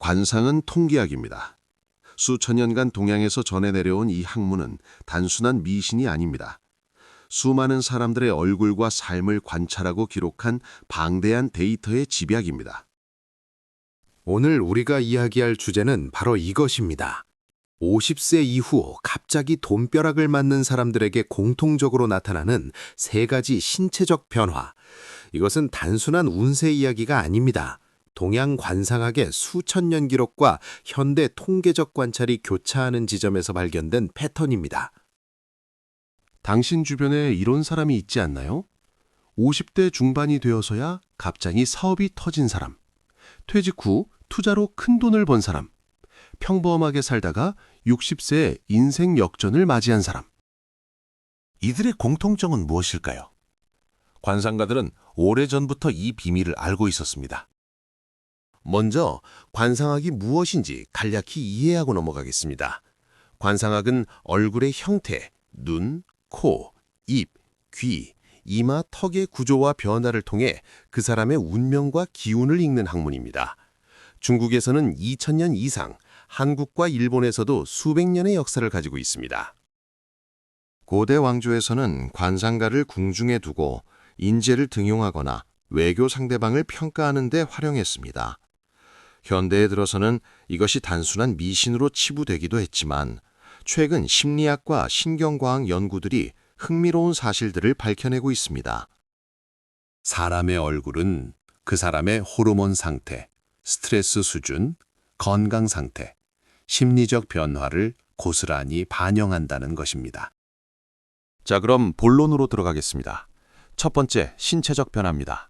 관상은 통계학입니다. 수천 년간 동양에서 전해 내려온 이 학문은 단순한 미신이 아닙니다. 수많은 사람들의 얼굴과 삶을 관찰하고 기록한 방대한 데이터의 집약입니다. 오늘 우리가 이야기할 주제는 바로 이것입니다. 50세 이후 갑자기 돈벼락을 맞는 사람들에게 공통적으로 나타나는 세 가지 신체적 변화. 이것은 단순한 운세 이야기가 아닙니다. 동양 관상학의 수천 년 기록과 현대 통계적 관찰이 교차하는 지점에서 발견된 패턴입니다. 당신 주변에 이런 사람이 있지 않나요? 50대 중반이 되어서야 갑자기 사업이 터진 사람, 퇴직 후 투자로 큰 돈을 번 사람, 평범하게 살다가 60세에 인생 역전을 맞이한 사람. 이들의 공통점은 무엇일까요? 관상가들은 오래전부터 이 비밀을 알고 있었습니다. 먼저 관상학이 무엇인지 간략히 이해하고 넘어가겠습니다. 관상학은 얼굴의 형태, 눈, 코, 입, 귀, 이마, 턱의 구조와 변화를 통해 그 사람의 운명과 기운을 읽는 학문입니다. 중국에서는 2000년 이상, 한국과 일본에서도 수백 년의 역사를 가지고 있습니다. 고대 왕조에서는 관상가를 궁중에 두고 인재를 등용하거나 외교 상대방을 평가하는 데 활용했습니다. 현대에 들어서는 이것이 단순한 미신으로 치부되기도 했지만 최근 심리학과 신경과학 연구들이 흥미로운 사실들을 밝혀내고 있습니다. 사람의 얼굴은 그 사람의 호르몬 상태, 스트레스 수준, 건강 상태, 심리적 변화를 고스란히 반영한다는 것입니다. 자, 그럼 본론으로 들어가겠습니다. 첫 번째, 신체적 변화입니다.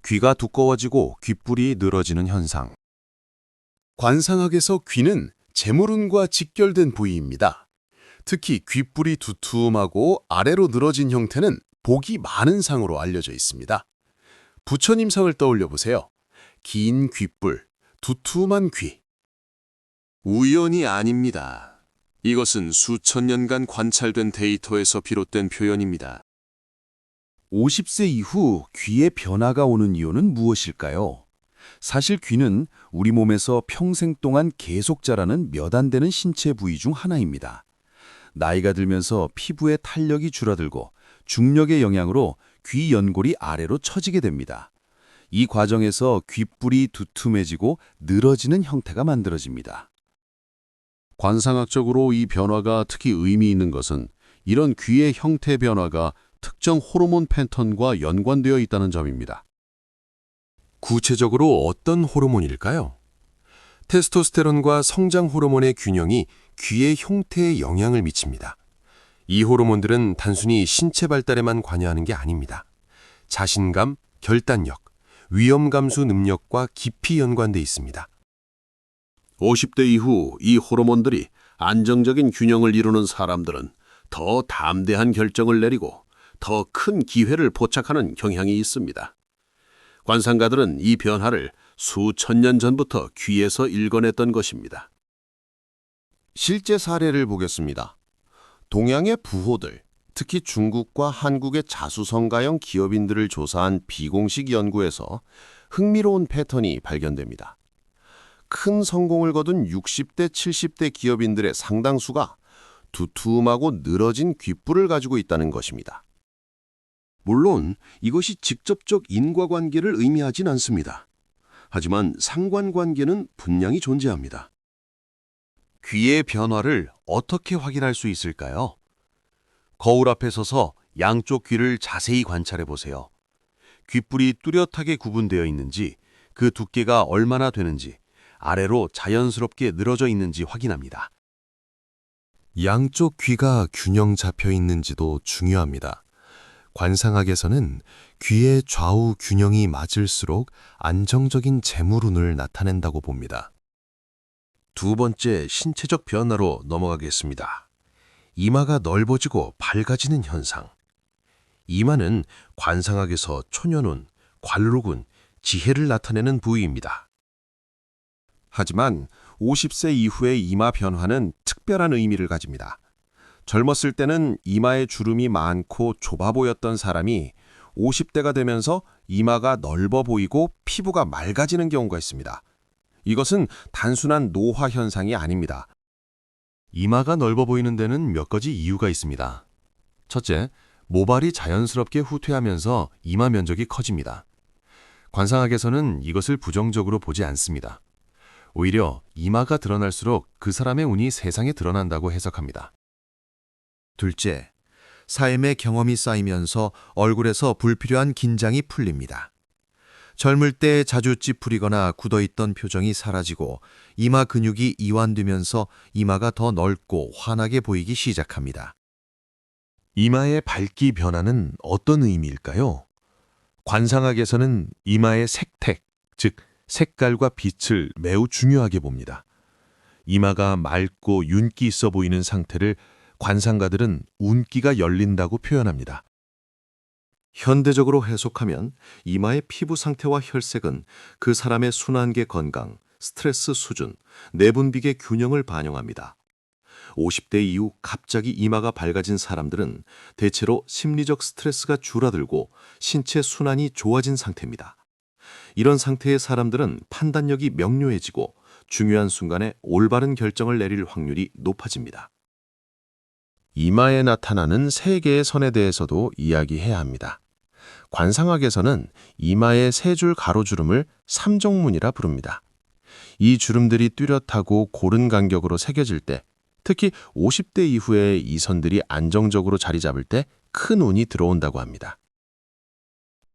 귀가 두꺼워지고 귓불이 늘어지는 현상. 관상학에서 귀는 재물운과 직결된 부위입니다. 특히 귓불이 두툼하고 아래로 늘어진 형태는 복이 많은 상으로 알려져 있습니다. 부처님상을 떠올려 보세요. 긴 귓불, 두툼한 귀. 우연이 아닙니다. 이것은 수천 년간 관찰된 데이터에서 비롯된 표현입니다. 50세 이후 귀에 변화가 오는 이유는 무엇일까요? 사실 귀는 우리 몸에서 평생 동안 계속 자라는 몇 안 되는 신체 부위 중 하나입니다. 나이가 들면서 피부의 탄력이 줄어들고 중력의 영향으로 귀 연골이 아래로 처지게 됩니다. 이 과정에서 귓불이 두툼해지고 늘어지는 형태가 만들어집니다. 관상학적으로 이 변화가 특히 의미 있는 것은 이런 귀의 형태 변화가 특정 호르몬 패턴과 연관되어 있다는 점입니다. 구체적으로 어떤 호르몬일까요? 테스토스테론과 성장 호르몬의 균형이 귀의 형태에 영향을 미칩니다. 이 호르몬들은 단순히 신체 발달에만 관여하는 게 아닙니다. 자신감, 결단력, 위험 감수 능력과 깊이 연관돼 있습니다. 50대 이후 이 호르몬들이 안정적인 균형을 이루는 사람들은 더 담대한 결정을 내리고 더 큰 기회를 포착하는 경향이 있습니다. 관상가들은 이 변화를 수천 년 전부터 귀에서 읽어냈던 것입니다. 실제 사례를 보겠습니다. 동양의 부호들, 특히 중국과 한국의 자수성가형 기업인들을 조사한 비공식 연구에서 흥미로운 패턴이 발견됩니다. 큰 성공을 거둔 60대, 70대 기업인들의 상당수가 두툼하고 늘어진 귓불을 가지고 있다는 것입니다. 물론 이것이 직접적 인과관계를 의미하진 않습니다. 하지만 상관관계는 분명히 존재합니다. 귀의 변화를 어떻게 확인할 수 있을까요? 거울 앞에 서서 양쪽 귀를 자세히 관찰해 보세요. 귓불이 뚜렷하게 구분되어 있는지, 그 두께가 얼마나 되는지, 아래로 자연스럽게 늘어져 있는지 확인합니다. 양쪽 귀가 균형 잡혀 있는지도 중요합니다. 관상학에서는 귀의 좌우 균형이 맞을수록 안정적인 재물운을 나타낸다고 봅니다. 두 번째 신체적 변화로 넘어가겠습니다. 이마가 넓어지고 밝아지는 현상. 이마는 관상학에서 초년운, 관록운, 지혜를 나타내는 부위입니다. 하지만 50세 이후의 이마 변화는 특별한 의미를 가집니다. 젊었을 때는 이마에 주름이 많고 좁아 보였던 사람이 50대가 되면서 이마가 넓어 보이고 피부가 맑아지는 경우가 있습니다. 이것은 단순한 노화 현상이 아닙니다. 이마가 넓어 보이는 데는 몇 가지 이유가 있습니다. 첫째, 모발이 자연스럽게 후퇴하면서 이마 면적이 커집니다. 관상학에서는 이것을 부정적으로 보지 않습니다. 오히려 이마가 드러날수록 그 사람의 운이 세상에 드러난다고 해석합니다. 둘째, 삶의 경험이 쌓이면서 얼굴에서 불필요한 긴장이 풀립니다. 젊을 때 자주 찌푸리거나 굳어있던 표정이 사라지고 이마 근육이 이완되면서 이마가 더 넓고 환하게 보이기 시작합니다. 이마의 밝기 변화는 어떤 의미일까요? 관상학에서는 이마의 색택, 즉 색깔과 빛을 매우 중요하게 봅니다. 이마가 맑고 윤기 있어 보이는 상태를 관상가들은 운기가 열린다고 표현합니다. 현대적으로 해석하면 이마의 피부 상태와 혈색은 그 사람의 순환계 건강, 스트레스 수준, 내분비계 균형을 반영합니다. 50대 이후 갑자기 이마가 밝아진 사람들은 대체로 심리적 스트레스가 줄어들고 신체 순환이 좋아진 상태입니다. 이런 상태의 사람들은 판단력이 명료해지고 중요한 순간에 올바른 결정을 내릴 확률이 높아집니다. 이마에 나타나는 세 개의 선에 대해서도 이야기해야 합니다. 관상학에서는 이마의 세 줄 가로주름을 삼정문이라 부릅니다. 이 주름들이 뚜렷하고 고른 간격으로 새겨질 때, 특히 50대 이후에 이 선들이 안정적으로 자리 잡을 때 큰 운이 들어온다고 합니다.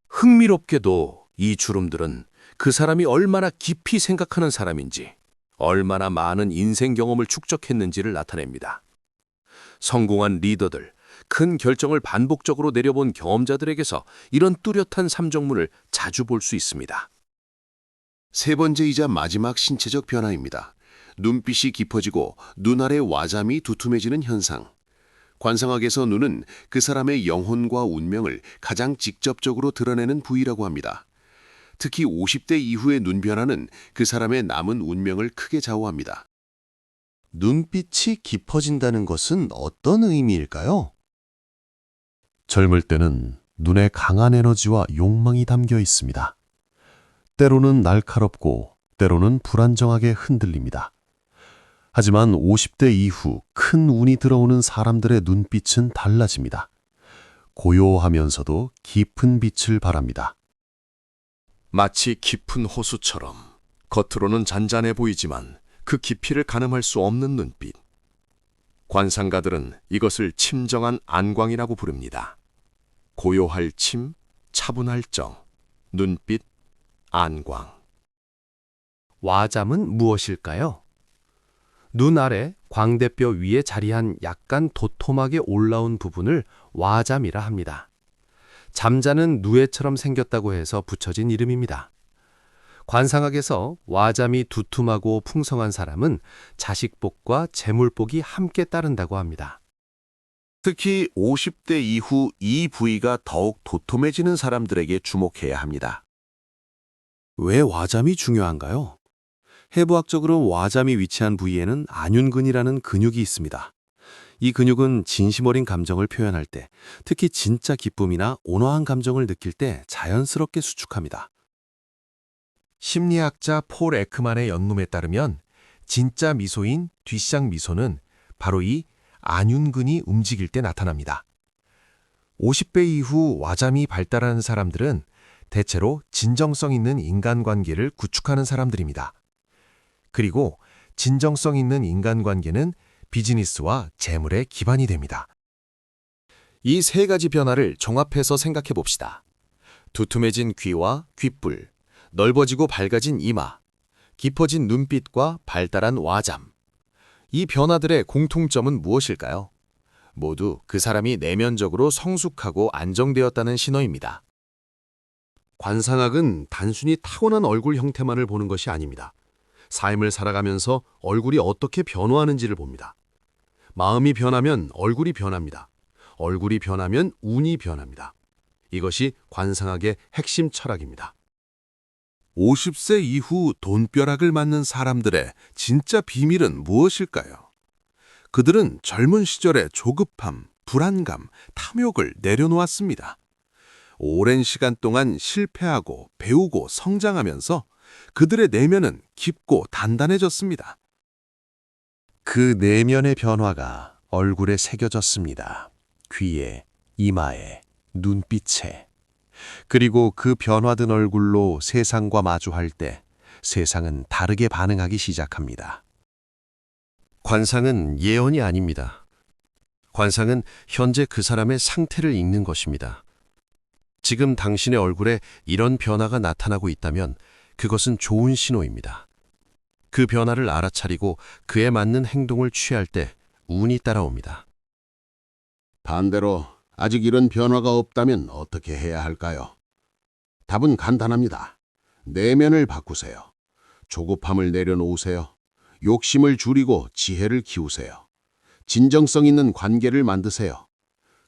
흥미롭게도 이 주름들은 그 사람이 얼마나 깊이 생각하는 사람인지, 얼마나 많은 인생 경험을 축적했는지를 나타냅니다. 성공한 리더들, 큰 결정을 반복적으로 내려본 경험자들에게서 이런 뚜렷한 삼정문을 자주 볼 수 있습니다. 세 번째이자 마지막 신체적 변화입니다. 눈빛이 깊어지고 눈 아래 와잠이 두툼해지는 현상. 관상학에서 눈은 그 사람의 영혼과 운명을 가장 직접적으로 드러내는 부위라고 합니다. 특히 50대 이후의 눈 변화는 그 사람의 남은 운명을 크게 좌우합니다. 눈빛이 깊어진다는 것은 어떤 의미일까요? 젊을 때는 눈에 강한 에너지와 욕망이 담겨 있습니다. 때로는 날카롭고 때로는 불안정하게 흔들립니다. 하지만 50대 이후 큰 운이 들어오는 사람들의 눈빛은 달라집니다. 고요하면서도 깊은 빛을 발합니다. 마치 깊은 호수처럼 겉으로는 잔잔해 보이지만 그 깊이를 가늠할 수 없는 눈빛. 관상가들은 이것을 침정한 안광이라고 부릅니다. 고요할 침, 차분할 정, 눈빛, 안광. 와잠은 무엇일까요? 눈 아래 광대뼈 위에 자리한 약간 도톰하게 올라온 부분을 와잠이라 합니다. 잠자는 누에처럼 생겼다고 해서 붙여진 이름입니다. 관상학에서 와잠이 두툼하고 풍성한 사람은 자식복과 재물복이 함께 따른다고 합니다. 특히 50대 이후 이 부위가 더욱 도톰해지는 사람들에게 주목해야 합니다. 왜 와잠이 중요한가요? 해부학적으로 와잠이 위치한 부위에는 안윤근이라는 근육이 있습니다. 이 근육은 진심 어린 감정을 표현할 때, 특히 진짜 기쁨이나 온화한 감정을 느낄 때 자연스럽게 수축합니다. 심리학자 폴 에크만의 연문에 따르면 진짜 미소인 뒷쌍 미소는 바로 이 안윤근이 움직일 때 나타납니다. 50대 이후 와잠이 발달하는 사람들은 대체로 진정성 있는 인간관계를 구축하는 사람들입니다. 그리고 진정성 있는 인간관계는 비즈니스와 재물의 기반이 됩니다. 이 세 가지 변화를 종합해서 생각해 봅시다. 두툼해진 귀와 귓불, 넓어지고 밝아진 이마, 깊어진 눈빛과 발달한 와잠. 이 변화들의 공통점은 무엇일까요? 모두 그 사람이 내면적으로 성숙하고 안정되었다는 신호입니다. 관상학은 단순히 타고난 얼굴 형태만을 보는 것이 아닙니다. 삶을 살아가면서 얼굴이 어떻게 변화하는지를 봅니다. 마음이 변하면 얼굴이 변합니다. 얼굴이 변하면 운이 변합니다. 이것이 관상학의 핵심 철학입니다. 50세 이후 돈벼락을 맞는 사람들의 진짜 비밀은 무엇일까요? 그들은 젊은 시절의 조급함, 불안감, 탐욕을 내려놓았습니다. 오랜 시간 동안 실패하고 배우고 성장하면서 그들의 내면은 깊고 단단해졌습니다. 그 내면의 변화가 얼굴에 새겨졌습니다. 귀에, 이마에, 눈빛에. 그리고 그 변화된 얼굴로 세상과 마주할 때 세상은 다르게 반응하기 시작합니다. 관상은 예언이 아닙니다. 관상은 현재 그 사람의 상태를 읽는 것입니다. 지금 당신의 얼굴에 이런 변화가 나타나고 있다면 그것은 좋은 신호입니다. 그 변화를 알아차리고 그에 맞는 행동을 취할 때 운이 따라옵니다. 반대로 아직 이런 변화가 없다면 어떻게 해야 할까요? 답은 간단합니다. 내면을 바꾸세요. 조급함을 내려놓으세요. 욕심을 줄이고 지혜를 키우세요. 진정성 있는 관계를 만드세요.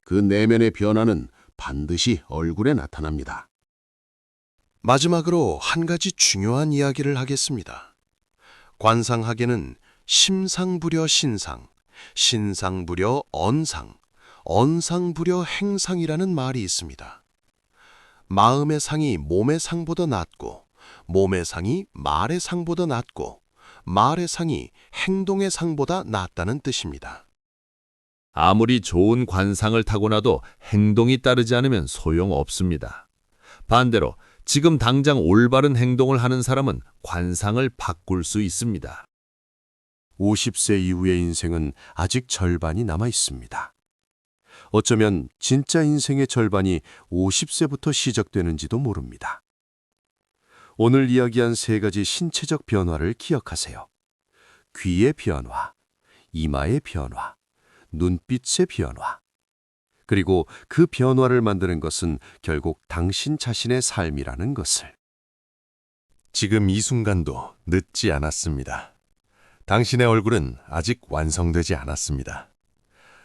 그 내면의 변화는 반드시 얼굴에 나타납니다. 마지막으로 한 가지 중요한 이야기를 하겠습니다. 관상학에는 심상부려 신상, 신상부려 언상, 언상부려 행상이라는 말이 있습니다. 마음의 상이 몸의 상보다 낫고, 몸의 상이 말의 상보다 낫고, 말의 상이 행동의 상보다 낫다는 뜻입니다. 아무리 좋은 관상을 타고나도 행동이 따르지 않으면 소용없습니다. 반대로 지금 당장 올바른 행동을 하는 사람은 관상을 바꿀 수 있습니다. 50세 이후의 인생은 아직 절반이 남아 있습니다. 어쩌면 진짜 인생의 절반이 50세부터 시작되는지도 모릅니다. 오늘 이야기한 세 가지 신체적 변화를 기억하세요. 귀의 변화, 이마의 변화, 눈빛의 변화. 그리고 그 변화를 만드는 것은 결국 당신 자신의 삶이라는 것을. 지금 이 순간도 늦지 않았습니다. 당신의 얼굴은 아직 완성되지 않았습니다.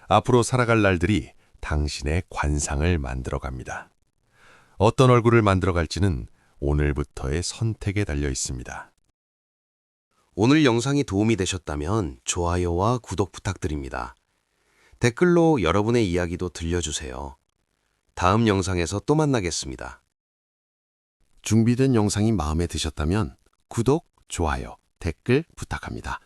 앞으로 살아갈 날들이 당신의 관상을 만들어갑니다. 어떤 얼굴을 만들어갈지는 오늘부터의 선택에 달려 있습니다. 오늘 영상이 도움이 되셨다면 좋아요와 구독 부탁드립니다. 댓글로 여러분의 이야기도 들려주세요. 다음 영상에서 또 만나겠습니다. 준비된 영상이 마음에 드셨다면 구독, 좋아요, 댓글 부탁합니다.